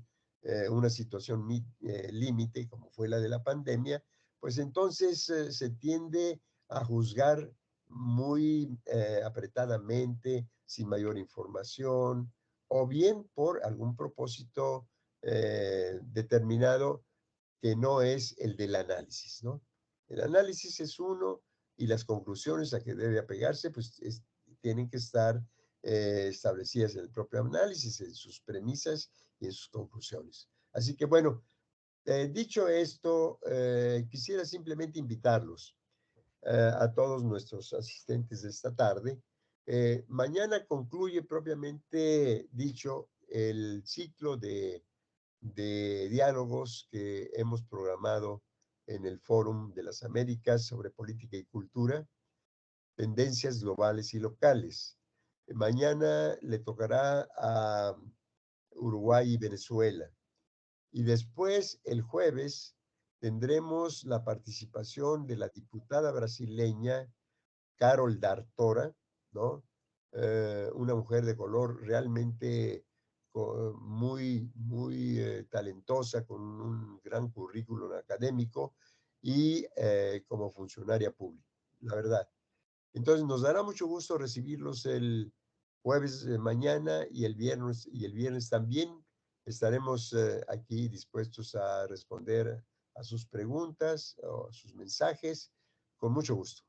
Speaker 3: una situación límite como fue la de la pandemia, pues entonces se tiende a juzgar muy apretadamente, sin mayor información, o bien por algún propósito determinado que no es el del análisis, ¿no? El análisis es uno y las conclusiones a que debe apegarse, pues tienen que estar establecidas en el propio análisis, en sus premisas y en sus conclusiones. Así que bueno, dicho esto, quisiera simplemente invitarlos a todos nuestros asistentes de esta tarde. Mañana concluye propiamente dicho el ciclo de diálogos que hemos programado en el Fórum de las Américas sobre política y cultura, tendencias globales y locales. Mañana le tocará a Uruguay y Venezuela. Y después, el jueves, tendremos la participación de la diputada brasileña Carol D'Artora, ¿no? Una mujer de color realmente muy talentosa, con un gran currículum académico y como funcionaria pública, la verdad. Entonces, nos dará mucho gusto recibirlos el jueves mañana y el viernes también estaremos aquí dispuestos a responder a sus preguntas o a sus mensajes con mucho gusto.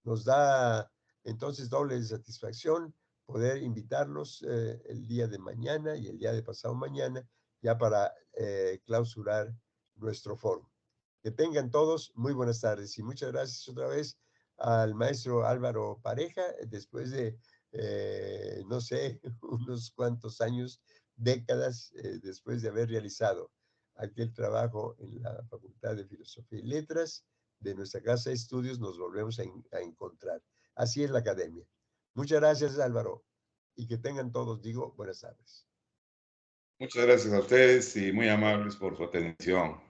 Speaker 3: Nos da entonces doble satisfacción poder invitarlos el día de mañana y el día de pasado mañana ya para clausurar nuestro foro. Que tengan todos muy buenas tardes y muchas gracias otra vez al maestro Álvaro Pareja, después de, no sé, unos cuantos años, décadas, después de haber realizado aquel trabajo en la Facultad de Filosofía y Letras de nuestra casa de estudios, nos volvemos a encontrar. Así es la academia. Muchas gracias, Álvaro, y que tengan todos, digo, buenas tardes.
Speaker 4: Muchas gracias a ustedes y muy amables por su atención.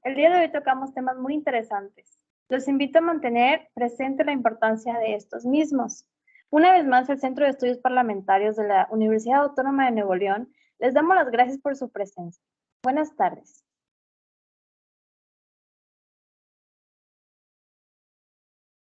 Speaker 2: El día de hoy tocamos temas muy interesantes. Los invito a mantener presente la importancia de estos mismos. Una vez más, el Centro de Estudios Parlamentarios de la Universidad Autónoma de Nuevo León les damos las gracias por su presencia. Buenas tardes.